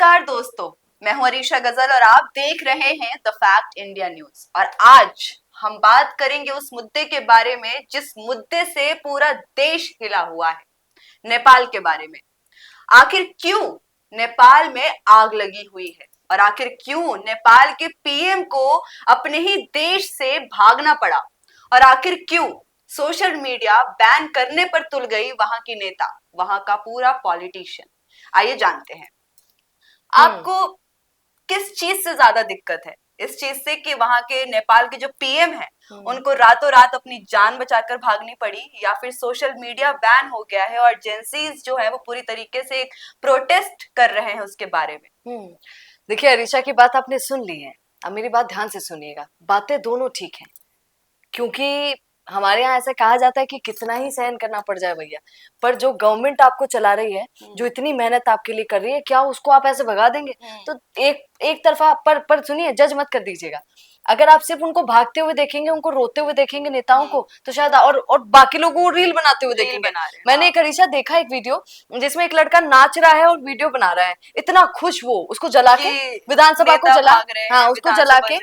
नमस्कार दोस्तों, मैं हूं अरीशा गजल और आप देख रहे हैं द फैक्ट इंडिया न्यूज। और आज हम बात करेंगे उस मुद्दे के बारे में जिस मुद्दे से पूरा देश हिला हुआ है, नेपाल के बारे में। आखिर क्यों नेपाल में आग लगी हुई है और आखिर क्यों नेपाल के पीएम को अपने ही देश से भागना पड़ा और आखिर क्यों सोशल मीडिया बैन करने पर तुल गई वहां की नेता, वहां का पूरा पॉलिटिशियन। आइए जानते हैं आपको किस चीज से ज्यादा दिक्कत है। इस चीज से कि वहां के नेपाल के जो पीएम है उनको रातों रात अपनी जान बचाकर भागनी पड़ी, या फिर सोशल मीडिया बैन हो गया है और जेंसीज जो है वो पूरी तरीके से प्रोटेस्ट कर रहे हैं उसके बारे में। देखिए अरीशा की बात आपने सुन ली है, अब मेरी बात ध्यान से सुनिएगा। बातें दोनों ठीक हैं, क्योंकि हमारे यहाँ ऐसा कहा जाता है कि कितना ही सहन करना पड़ जाए भैया, पर जो गवर्नमेंट आपको चला रही है, जो इतनी मेहनत आपके लिए कर रही है, क्या उसको आप ऐसे भगा देंगे? तो एक तरफा पर सुनिए, जज मत कर दीजिएगा। अगर आप सिर्फ उनको भागते हुए देखेंगे, उनको रोते हुए देखेंगे नेताओं को, तो शायद और बाकी लोगों को रील बनाते हुए देखेंगे। मैंने एक अरीशा देखा एक वीडियो जिसमें एक लड़का नाच रहा है और वीडियो बना रहा है, इतना खुश वो, उसको जला के विधानसभा को जला, हाँ उसको जला के,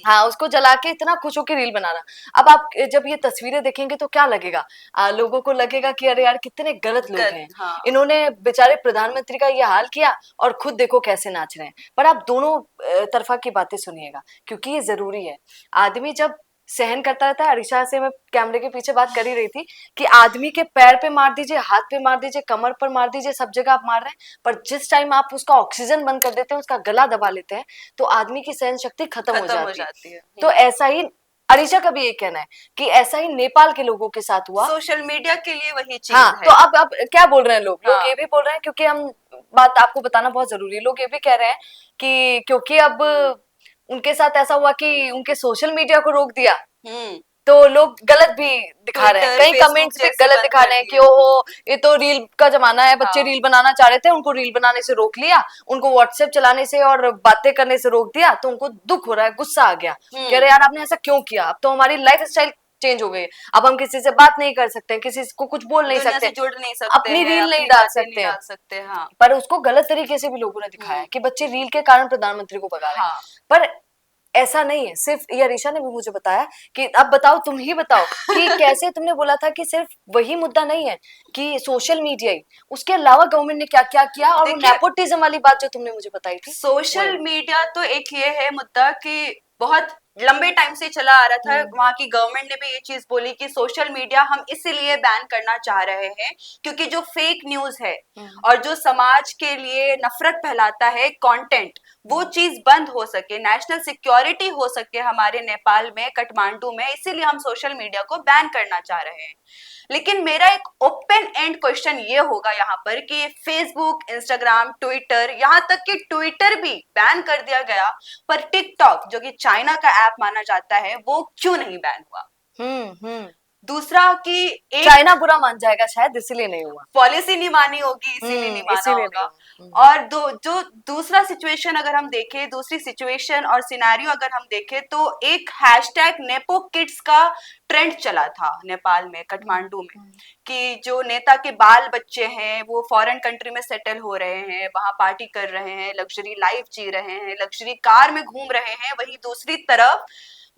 हाँ उसको जला के इतना खुश होकर रील बना रहा। अब आप जब ये तस्वीरें देखेंगे तो क्या लगेगा? लोगों को लगेगा कि अरे यार कितने गलत लोग हैं, इन्होंने बेचारे प्रधानमंत्री का ये हाल किया और खुद देखो कैसे नाच रहे हैं। पर आप दोनों तरफा की बातें सुनिएगा, क्योंकि ये जरूरी है। आदमी जब सहन करता रहता है, अरीशा से मैं कैमरे के पीछे बात कर ही रही थी कि आदमी के पैर पे मार दीजिए, हाथ पे मार दीजिए, कमर पर मार दीजिए, सब जगह आप मार रहे हैं, पर जिस टाइम आप उसका ऑक्सीजन बंद कर देते हैं, उसका गला दबा लेते हैं, तो आदमी की सहन शक्ति खत्म हो जाती है। तो ऐसा ही अरीशा का भी ये कहना है कि ऐसा ही नेपाल के लोगों के साथ हुआ। सोशल मीडिया के लिए वही चीज हाँ, है। तो अब क्या बोल रहे हैं लोग? लोग ये भी बोल रहे हैं, क्योंकि हम बात आपको बताना बहुत जरूरी है, लोग ये भी कह रहे हैं कि क्योंकि अब उनके साथ ऐसा हुआ कि उनके सोशल मीडिया को रोक दिया, तो लोग गलत भी दिखा रहे हैं, कई कमेंट्स भी गलत दिखा रहे हैं कि ओहो ये तो रील का जमाना है, बच्चे रील बनाना चाह रहे थे, उनको रील बनाने से रोक लिया, उनको व्हाट्सएप चलाने से और बातें करने से रोक दिया, तो उनको दुख हो रहा है, गुस्सा आ गया, कह रहे यार आपने ऐसा क्यों किया? अब तो हमारी लाइफ स्टाइल चेंज हो गई, अब हम किसी से बात नहीं कर सकते, किसी को कुछ बोल नहीं सकते, जुड़ नहीं सकते, अपनी रील नहीं डाल सकते। हाँ। पर उसको गलत तरीके से भी लोगों ने दिखाया कि बच्चे रील के कारण प्रधानमंत्री को भगा रहे हैं। पर ऐसा नहीं है। सिर्फ ये अरीशा ने भी मुझे बताया कि अब बताओ, तुम ही बताओ कि कैसे तुमने बोला था कि सिर्फ वही मुद्दा नहीं है कि सोशल मीडिया ही, उसके अलावा गवर्नमेंट ने क्या क्या किया, और वो नेपोटिज्म वाली बात जो तुमने मुझे बताई थी। सोशल मीडिया तो एक ये है मुद्दा कि बहुत लंबे टाइम से चला आ रहा था। वहां की गवर्नमेंट ने भी ये चीज बोली कि सोशल मीडिया हम इसीलिए बैन करना चाह रहे हैं क्योंकि जो फेक न्यूज है और जो समाज के लिए नफरत फैलाता है कंटेंट, वो चीज बंद हो सके, नेशनल सिक्योरिटी हो सके हमारे नेपाल में, काठमांडू में, इसीलिए हम सोशल मीडिया को बैन करना चाह रहे हैं। लेकिन मेरा एक ओपन एंड क्वेश्चन ये होगा यहाँ पर कि फेसबुक, इंस्टाग्राम, ट्विटर, यहाँ तक कि ट्विटर भी बैन कर दिया गया, पर टिकटॉक जो कि चाइना का ऐप माना जाता है वो क्यों नहीं बैन हुआ? दूसरा कि चाइना बुरा मान जाएगा शायद, इसीलिए नहीं हुआ, पॉलिसी नहीं मानी होगी, इसीलिए नहीं माना होगा। और जो दूसरा सिचुएशन अगर हम देखें, दूसरी सिचुएशन और सिनेरियो अगर हम देखें, तो एक हैशटैग नेपो किड्स का ट्रेंड चला था नेपाल में, काठमांडू में, कि जो नेता के बाल बच्चे हैं वो फॉरेन कंट्री में सेटल हो रहे हैं, वहां पार्टी कर रहे हैं, लग्जरी लाइफ जी रहे हैं, लग्जरी कार में घूम रहे हैं। वहीं दूसरी तरफ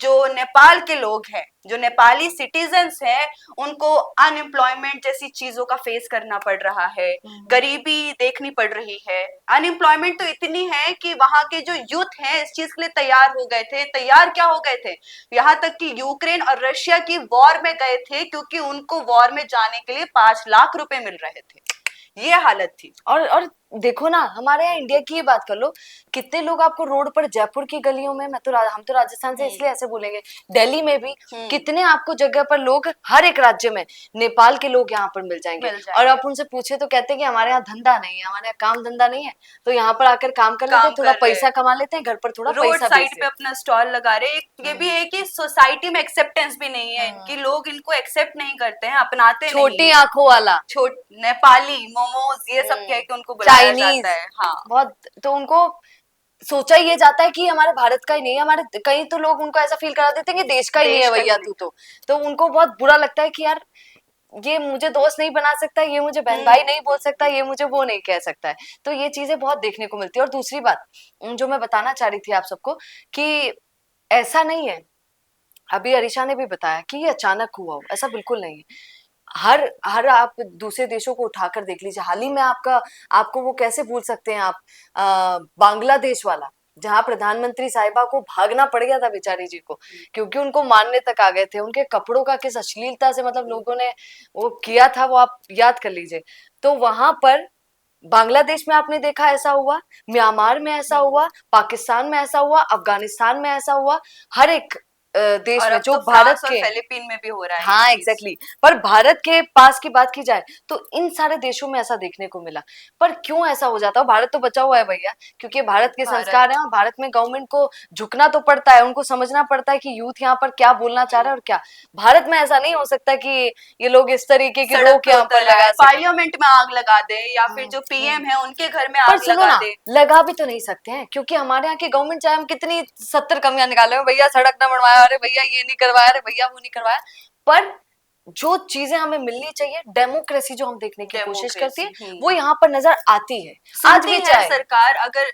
जो नेपाल के लोग हैं, जो नेपाली सिटीजन्स हैं, उनको अनएम्प्लॉयमेंट जैसी चीजों का फेस करना पड़ रहा है, गरीबी देखनी पड़ रही है। अनएम्प्लॉयमेंट तो इतनी है कि वहां के जो यूथ हैं इस चीज के लिए तैयार हो गए थे। तैयार क्या हो गए थे, यहाँ तक कि यूक्रेन और रशिया की वॉर में गए थे क्योंकि उनको वॉर में जाने के लिए 5 लाख रुपए मिल रहे थे। ये हालत थी। और देखो ना, हमारे यहाँ इंडिया की ही बात कर लो, कितने लोग आपको रोड पर, जयपुर की गलियों में, हम तो राजस्थान से इसलिए ऐसे बोलेंगे, दिल्ली में भी कितने आपको जगह पर लोग, हर एक राज्य में नेपाल के लोग यहाँ पर मिल जाएंगे। और आप उनसे पूछे तो कहते हैं कि हमारे यहाँ धंधा नहीं है, हमारे यहाँ काम धंधा नहीं है, तो यहाँ पर आकर काम कर लेते हैं, थोड़ा पैसा कमा लेते हैं, घर पर थोड़ा रोड साइड पे अपना स्टॉल लगा रहे। ये भी है कि सोसाइटी में एक्सेप्टेंस भी नहीं है इनकी, लोग इनको एक्सेप्ट नहीं करते हैं, अपनाते नहीं। छोटी आंखों वाला, नेपाली मोमोज, ये सब कह के उनको चाइनीज, हाँ बहुत, तो उनको सोचा ये जाता है कि हमारे भारत का ही नहीं है, हमारे कई तो लोग उनको ऐसा फील करा देते हैं कि देश का ही नहीं है भैया तू तो उनको बहुत बुरा लगता है कि यार ये मुझे दोस्त नहीं बना सकता, ये मुझे बहन भाई नहीं बोल सकता, ये मुझे वो नहीं कह सकता है। तो ये चीजें बहुत देखने को मिलती है। और दूसरी बात जो मैं बताना चाह रही थी आप सबको कि ऐसा नहीं है, अभी अरीशा ने भी बताया कि ये अचानक हुआ हो, ऐसा बिल्कुल नहीं है। हर हर आप दूसरे देशों को उठाकर देख लीजिए, हाल ही में आपको वो कैसे भूल सकते हैं आप, बांग्लादेश वाला, जहाँ प्रधानमंत्री साहिबा को भागना पड़ गया था बेचारी जी को, क्योंकि उनको मारने तक आ गए थे। उनके कपड़ों का किस अश्लीलता से मतलब लोगों ने वो किया था, वो आप याद कर लीजिए। तो वहां पर बांग्लादेश में आपने देखा ऐसा हुआ, म्यांमार में ऐसा हुआ, पाकिस्तान में ऐसा हुआ, अफगानिस्तान में ऐसा हुआ, हर एक देश और में अब जो तो भारत फ्रांस और के, फिलीपीन में भी हो रहा है ये हाँ चीज। एग्जैक्टली पर भारत के पास की बात की जाए तो इन सारे देशों में ऐसा देखने को मिला। पर क्यों ऐसा हो जाता है? भारत तो बचा हुआ है भैया, क्योंकि भारत के संस्कार भारत हैं और भारत में गवर्नमेंट को झुकना तो पड़ता है, उनको समझना पड़ता है कि यूथ यहाँ पर क्या बोलना चाह रहा है और क्या। भारत में ऐसा नहीं हो सकता कि ये लोग इस तरीके की सड़क रोक पे यहाँ पर उतर लगा आए, सके। पार्लियामेंट में आग लगा दे, या फिर जो पीएम है उनके घर में पर आग सुनो लगा ना, दे। लगा भी तो नहीं सकते हैं, क्योंकि हमारे यहाँ की गवर्नमेंट चाहे हम कितनी 70 कमियां निकाले, भैया सड़क न बनवाया, अरे भैया ये नहीं करवाया, अरे भैया वो नहीं करवाया, पर जो चीजें हमें मिलनी चाहिए, डेमोक्रेसी जो हम देखने की कोशिश करती है, डेमोक्रेसी वो यहाँ पर नजर आती है। आज सुनती भी है चाहे सरकार, अगर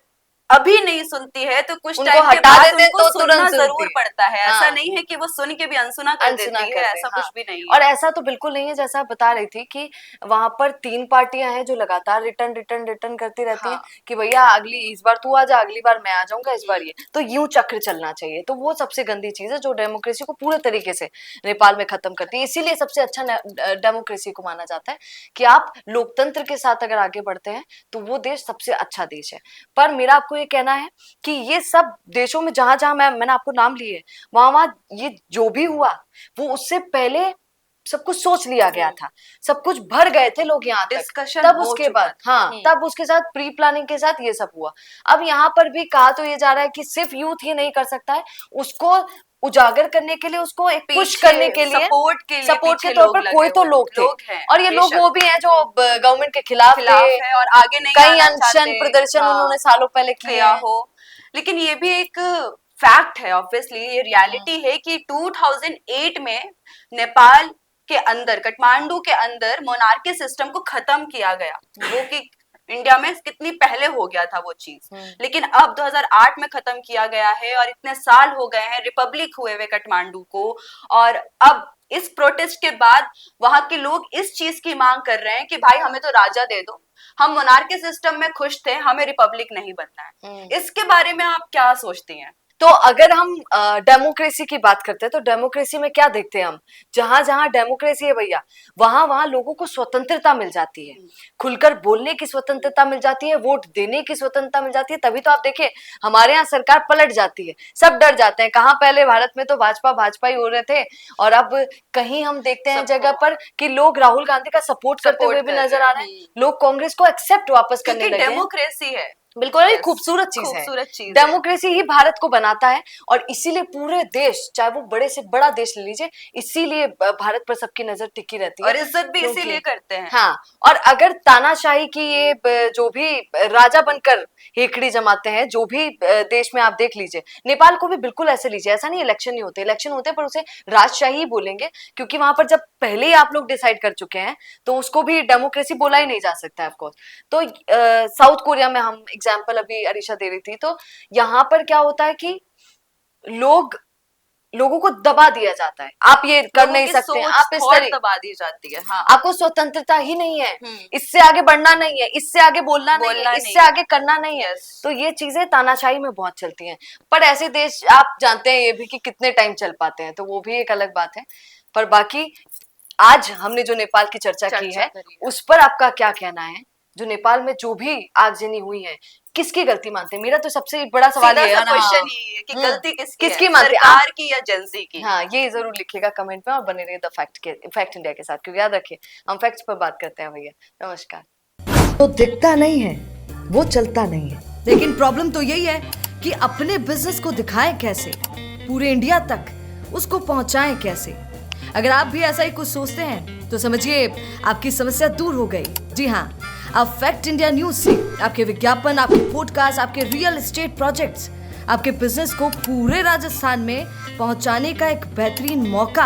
अभी नहीं सुनती है तो कुछ उनको टाइम के हटा बाद देते हैं उनको तो सुनना तुरंत सुनती जरूर है। पड़ता है। ऐसा हाँ, नहीं है कि वो सुन के भी अनसुना कर अनसुना देती है, कर दे, ऐसा हाँ। कुछ भी नहीं और है। ऐसा तो बिल्कुल नहीं है, जैसा आप बता रही थी कि वहां पर 3 पार्टियां हैं जो लगातार रिटर्न रिटर्न रिटर्न करती रहती हैं हाँ। कि भैया अगली इस बार तू आ जा, अगली बार मैं आ जाऊंगा, इस बार ये, तो यूं चक्र चलना चाहिए। तो वो सबसे गंदी चीज है जो डेमोक्रेसी को पूरे तरीके से नेपाल में खत्म करती है। इसीलिए सबसे अच्छा डेमोक्रेसी को माना जाता है कि आप लोकतंत्र के साथ अगर आगे बढ़ते हैं तो वो देश सबसे अच्छा देश है। पर मेरा आपको ये कहना है कि ये सब देशों में जहां जहां मैंने आपको नाम लिए, वहां वहां ये जो भी हुआ वो उससे पहले सब कुछ सोच लिया गया था, सब कुछ भर गए थे लोग यहाँ तक, डिस्कशन तब हो उसके चुका बाद, था। हाँ, तब उसके साथ प्री प्लानिंग के साथ ये सब हुआ। अब यहाँ पर भी कहा तो ये जा रहा है कि सिर्फ यूथ ही नहीं कर सकता है, उसको उजागर करने के लिए, उसको एक पुश पीछे करने के लिए, सपोर्ट के लिए सपोर्ट के पीछे तौर लोग पर लगे कोई तो हुए लोग थे। लोग हैं, और ये लोग बेशक वो भी हैं जो गवर्नमेंट के खिलाफ थे, खिलाफ है और आगे नहीं कई आना अनशन चाहते। प्रदर्शन हाँ, उन्होंने सालों पहले किए किया हैं। हो। लेकिन ये भी एक फैक्ट है, ऑब्वियसली ये रियलिटी है कि 2008 में नेपाल के अंदर, काठमांडू के अंदर मोनार्की सिस्टम को खत्म किया गया, वो कि इंडिया में कितनी पहले हो गया था वो चीज, लेकिन अब 2008 में खत्म किया गया है और इतने साल हो गए हैं रिपब्लिक हुए हुए काठमांडू को। और अब इस प्रोटेस्ट के बाद वहां के लोग इस चीज की मांग कर रहे हैं कि भाई हमें तो राजा दे दो, हम मोनार्की सिस्टम में खुश थे, हमें रिपब्लिक नहीं बनना है। इसके बारे में आप क्या सोचती हैं? तो अगर हम डेमोक्रेसी की बात करते हैं तो डेमोक्रेसी में क्या देखते हैं हम, जहां जहां डेमोक्रेसी है भैया, वहां वहां लोगों को स्वतंत्रता मिल जाती है, खुलकर बोलने की स्वतंत्रता मिल जाती है, वोट देने की स्वतंत्रता मिल जाती है। तभी तो आप देखिए हमारे यहाँ सरकार पलट जाती है, सब डर जाते हैं। कहाँ पहले भारत में तो भाजपा भाजपा ही हो रहे थे, और अब कहीं हम देखते हैं जगह पर कि लोग राहुल गांधी का सपोर्ट करते हुए भी नजर आ रहे हैं, लोग कांग्रेस को एक्सेप्ट वापस करने क्योंकि लगे हैं। डेमोक्रेसी है, बिल्कुल, ये Yes, खूबसूरत चीज है। खूबसूरत चीज है। डेमोक्रेसी ही भारत को बनाता है, और इसीलिए पूरे देश, चाहे वो बड़े से बड़ा देश ले लीजिए, इसीलिए भारत पर सबकी नजर टिकी रहती है और इज्जत भी क्योंकि इसीलिए करते हैं। हाँ, और अगर तानाशाही की ये जो भी राजा बनकर हेकड़ी जमाते हैं, जो भी देश में आप देख लीजिए, नेपाल को भी बिल्कुल ऐसे लीजिए। ऐसा नहीं इलेक्शन नहीं होते, इलेक्शन होते पर उसे राजशाही ही बोलेंगे, क्योंकि वहां पर जब पहले ही आप लोग डिसाइड कर चुके हैं तो उसको भी डेमोक्रेसी बोला ही नहीं जा सकता है ऑफकोर्स। तो साउथ कोरिया में हम एग्जाम्पल अभी अरीशा दे रही थी, तो यहाँ पर क्या होता है कि लोगों को दबा दिया जाता है, आप ये कर नहीं सकते, आप इस तरह दबा दी जाती है। हाँ, आपको स्वतंत्रता ही नहीं है, इससे आगे बढ़ना नहीं है, इससे आगे बोलना नहीं है, इससे आगे करना नहीं है। तो ये चीजें तानाशाही में बहुत चलती हैं। पर ऐसे देश आप जानते हैं ये भी कि कितने टाइम चल पाते हैं, तो वो भी एक अलग बात है। पर बाकी आज हमने जो नेपाल की चर्चा की है, उस पर आपका क्या कहना है? जो नेपाल में जो भी आगजनी हुई है, किसकी गलती मानते हैं? मेरा तो सबसे बड़ा सवाल ये है ना, क्वेश्चन ये है कि गलती किसकी मानते हैं, सरकार की या जेंजी की? हाँ, ये जरूर लिखिएगा कमेंट में, और बने रहिए द फैक्ट इंडिया के साथ, क्योंकि याद रखिए हम फैक्ट्स पर बात करते हैं भैया। नमस्कार। तो दिखता नहीं है, वो चलता नहीं है, लेकिन प्रॉब्लम तो यही है कि अपने बिजनेस को दिखाएं कैसे, पूरे इंडिया तक उसको पहुंचाएं कैसे। अगर आप भी ऐसा ही कुछ सोचते हैं तो समझिए आपकी समस्या दूर हो गई। जी हाँ, अब फैक्ट इंडिया न्यूज से आपके विज्ञापन, आपके पॉडकास्ट, आपके रियल एस्टेट प्रोजेक्ट्स, आपके बिजनेस को पूरे राजस्थान में पहुंचाने का एक बेहतरीन मौका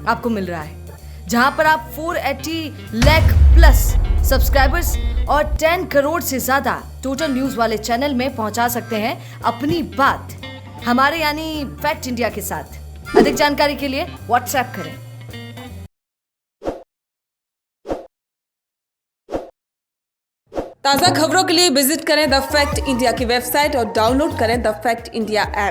आपको मिल रहा है। जहां पर आप 480 लाख प्लस सब्सक्राइबर्स और 10 करोड़ से ज्यादा टोटल न्यूज वाले चैनल में पहुंचा सकते हैं अपनी बात हमारे यानी फैक्ट इंडिया के साथ। अधिक जानकारी के लिए व्हाट्सएप करें। ताज़ा खबरों के लिए विजिट करें द फैक्ट इंडिया की वेबसाइट और डाउनलोड करें द फैक्ट इंडिया ऐप।